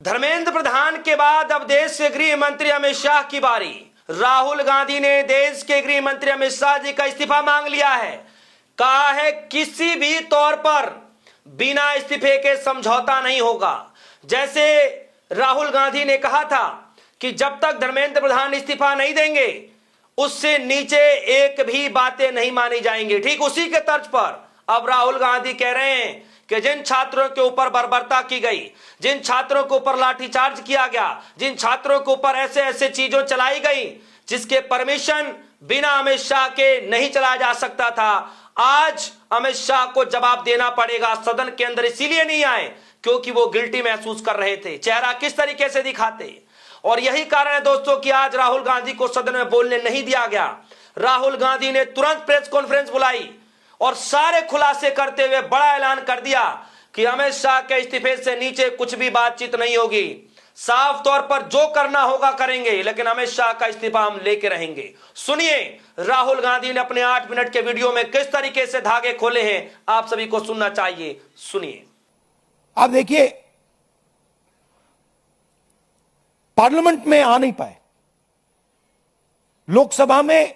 धर्मेंद्र प्रधान के बाद अब देश के गृह मंत्री अमित शाह की बारी। राहुल गांधी ने देश के गृह मंत्री अमित शाह जी का इस्तीफा मांग लिया है। कहा है किसी भी तौर पर बिना इस्तीफे के समझौता नहीं होगा। जैसे राहुल गांधी ने कहा था कि जब तक धर्मेंद्र प्रधान इस्तीफा नहीं देंगे उससे नीचे एक भी बातें नहीं मानी जाएंगी। ठीक उसी के तर्ज पर अब राहुल गांधी कह रहे हैं कि जिन छात्रों के ऊपर बर्बरता की गई, जिन छात्रों के ऊपर लाठीचार्ज किया गया, जिन छात्रों के ऊपर ऐसे ऐसे चीजों चलाई गई जिसके परमिशन बिना अमित शाह के नहीं चलाया जा सकता था, आज अमित शाह को जवाब देना पड़ेगा। सदन के अंदर इसीलिए नहीं आए क्योंकि वो गिल्टी महसूस कर रहे थे। चेहरा किस तरीके से दिखाते, और यही कारण है दोस्तों कि आज राहुल गांधी को सदन में बोलने नहीं दिया गया। राहुल गांधी ने तुरंत प्रेस कॉन्फ्रेंस बुलाई और सारे खुलासे करते हुए बड़ा ऐलान कर दिया कि अमित शाह के इस्तीफे से नीचे कुछ भी बातचीत नहीं होगी। साफ तौर पर जो करना होगा करेंगे, लेकिन अमित शाह का इस्तीफा हम लेके रहेंगे। सुनिए राहुल गांधी ने अपने 8 मिनट के वीडियो में किस तरीके से धागे खोले हैं, आप सभी को सुनना चाहिए। सुनिए। आप देखिए, पार्लियामेंट में आ नहीं पाए, लोकसभा में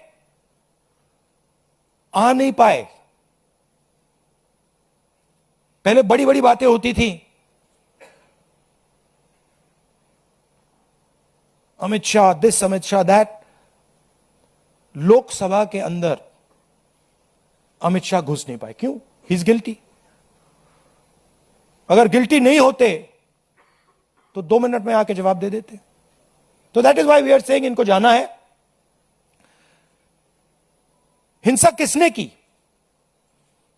आ नहीं पाए। पहले बड़ी बड़ी बातें होती थी, अमित शाह दिस, अमित शाह दैट। लोकसभा के अंदर अमित शाह घुस नहीं पाए। क्यों? He is guilty. अगर गिल्टी नहीं होते तो 2 मिनट में आके जवाब दे देते। तो that is why we are saying इनको जाना है। हिंसा किसने की?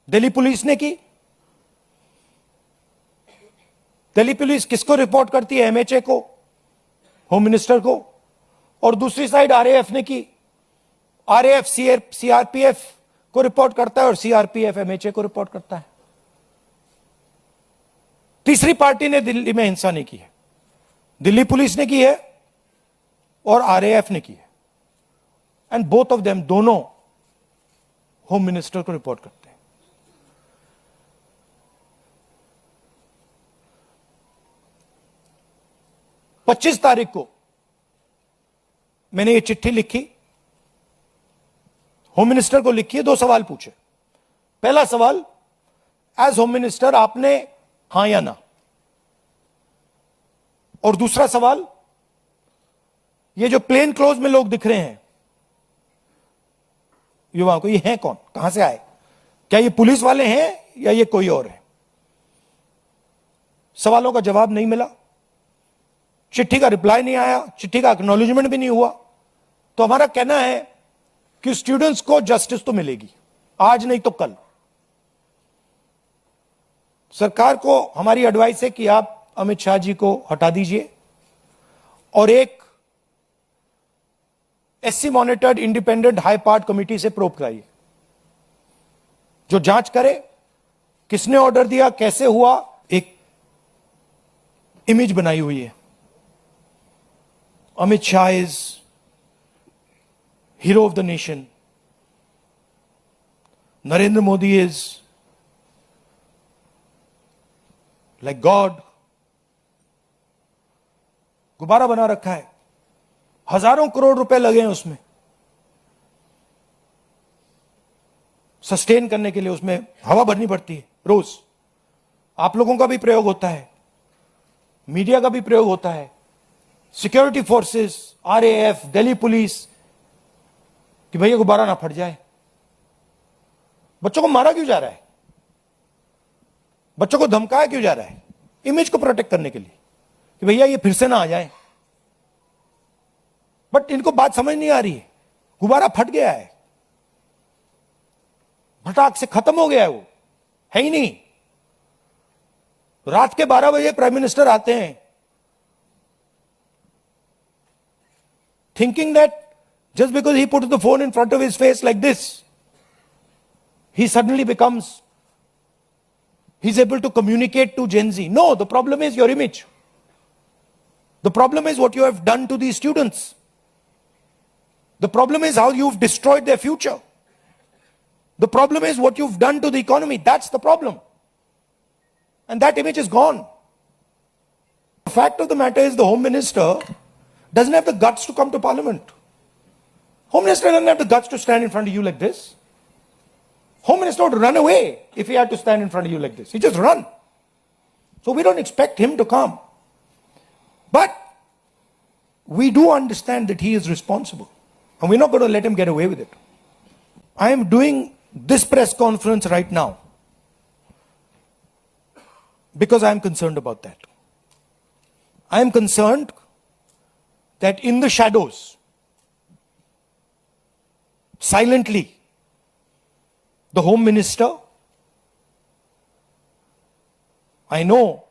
दिल्ली पुलिस ने की। दिल्ली पुलिस किसको रिपोर्ट करती है? एमएचए को, होम मिनिस्टर को। और दूसरी साइड आरएएफ ने की। आरएएफ सीआरपीएफ को रिपोर्ट करता है और सीआरपीएफ एमएचए को रिपोर्ट करता है। तीसरी पार्टी ने दिल्ली में हिंसा नहीं की है। दिल्ली पुलिस ने की है और आरएएफ ने की है। एंड बोथ ऑफ देम, दोनों होम मिनिस्टर को रिपोर्ट करते हैं। पच्चीस तारीख को मैंने ये चिट्ठी लिखी, होम मिनिस्टर को लिखी है। 2 सवाल पूछे। पहला सवाल, एज होम मिनिस्टर आपने हां या ना? और दूसरा सवाल, ये जो प्लेन क्लोज में लोग दिख रहे हैं युवाओं को, ये हैं कौन? कहां से आए? क्या ये पुलिस वाले हैं या ये कोई और है? सवालों का जवाब नहीं मिला, चिट्ठी का रिप्लाई नहीं आया, चिट्ठी का एक्नॉलेजमेंट भी नहीं हुआ। तो हमारा कहना है कि स्टूडेंट्स को जस्टिस तो मिलेगी, आज नहीं तो कल। सरकार को हमारी एडवाइस है कि आप अमित शाह जी को हटा दीजिए और एक SC monitored independent high part committee से प्रोब कराइए, जो जांच करे किसने ऑर्डर दिया, कैसे हुआ। एक इमेज बनाई हुई है, Amit Shah is hero of the nation, Narendra Modi is like God. गुब्बारा बना रखा है, हजारों करोड़ रुपए लगे हैं उसमें सस्टेन करने के लिए। उसमें हवा भरनी पड़ती है रोज। आप लोगों का भी प्रयोग होता है, मीडिया का भी प्रयोग होता है, security forces, RAF, Delhi police, कि भैया गुब्बारा ना फट जाए। बच्चों को मारा क्यों जा रहा है? बच्चों को धमकाया क्यों जा रहा है? इमेज को प्रोटेक्ट करने के लिए कि भैया ये फिर से ना आ जाए। बट इनको बात समझ नहीं आ रही है। गुब्बारा फट गया है, फटाक से खत्म हो गया है, वो है ही नहीं। रात के 12 बजे प्राइम मिनिस्टर आते हैं, thinking that just because he put the phone in front of his face like this, he suddenly becomes, he's able to communicate to Gen Z. No, the problem is your image. The problem is what you have done to these students. The problem is how you've destroyed their future. The problem is what you've done to the economy. That's the problem. And that image is gone. The fact of the matter is the Home Minister doesn't have the guts to come to Parliament. Home Minister doesn't have the guts to stand in front of you like this. Home Minister would run away if he had to stand in front of you like this. He just run. So we don't expect him to come. But we do understand that he is responsible. And we're not going to let him get away with it. I am doing this press conference right now because I am concerned about that. I am concerned that in the shadows, silently, the Home Minister, I know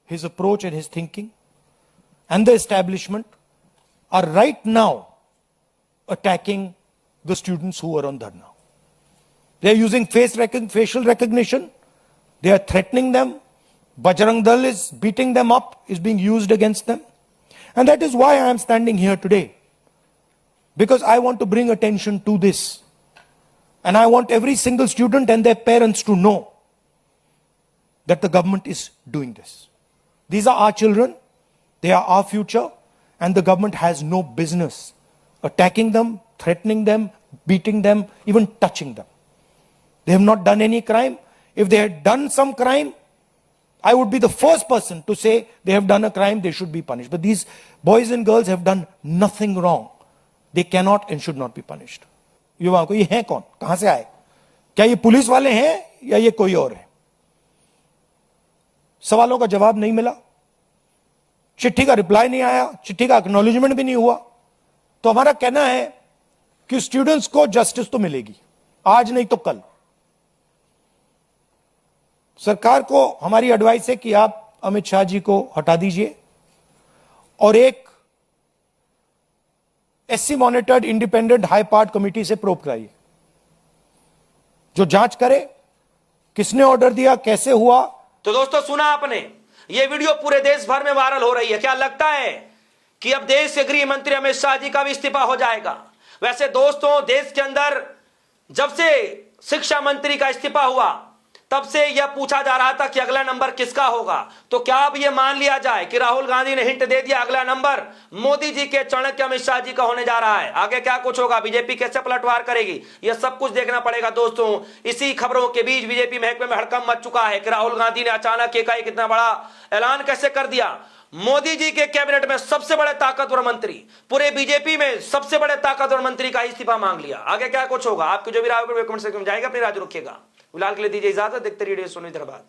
his approach and his thinking, and the establishment are right now attacking the students who are on Dharna. They are using facial recognition. They are threatening them. Bajrang Dal is beating them up, is being used against them. And that is why I am standing here today. Because I want to bring attention to this. And I want every single student and their parents to know that the government is doing this. These are our children. They are our future. And the government has no business attacking them, threatening them, beating them, even touching them. They have not done any crime. If they had done some crime, I would be the first person to say they have done a crime, they should be punished. But these boys and girls have done nothing wrong. They cannot and should not be punished. युवाओं को ये हैं कौन, कहां से आए, क्या ये पुलिस वाले हैं या ये कोई और है? सवालों का जवाब नहीं मिला, चिट्ठी का रिप्लाई नहीं आया, चिट्ठी का एक्नॉलेजमेंट भी नहीं हुआ. तो हमारा कहना है कि स्टूडेंट्स को जस्टिस तो मिलेगी, आज नहीं तो कल. सरकार को हमारी एडवाइस है कि आप अमित शाह जी को हटा दीजिए और एक SC monitored independent high part committee से प्रोब कराइए, जो जांच करे किसने ऑर्डर दिया, कैसे हुआ. तो दोस्तों सुना आपने, यह वीडियो पूरे देश भर में वायरल हो रही है. क्या लगता है कि अब देश के गृह मंत्री अमित शाह जी का भी इस्तीफा हो जाएगा? वैसे दोस्तों, देश के अंदर जब से शिक्षा मंत्री का इस्तीफा हुआ तब से यह पूछा जा रहा था कि अगला नंबर किसका होगा. तो क्या अब यह मान लिया जाए कि राहुल गांधी ने हिंट दे दिया, अगला नंबर मोदी जी के चाणक्य अमित शाह जी का होने जा रहा है? आगे क्या कुछ होगा, बीजेपी कैसे पलटवार करेगी, यह सब कुछ देखना पड़ेगा दोस्तों. इसी खबरों के बीच बीजेपी महकमे में हड़कंप मच चुका है कि राहुल गांधी ने अचानक एकाएक इतना बड़ा ऐलान कैसे कर दिया. मोदी जी के कैबिनेट में सबसे बड़े ताकतवर मंत्री, पूरे बीजेपी में सबसे बड़े ताकतवर मंत्री का इस्तीफा मांग लिया. आगे क्या कुछ होगा, आपकी जो भी राय कमेंट सेक्शन में जाएगा, अपनी राय रखिएगा. फिलहाल के लिए दीजिए इजाजत, देखते रहिए सोनी दरबार.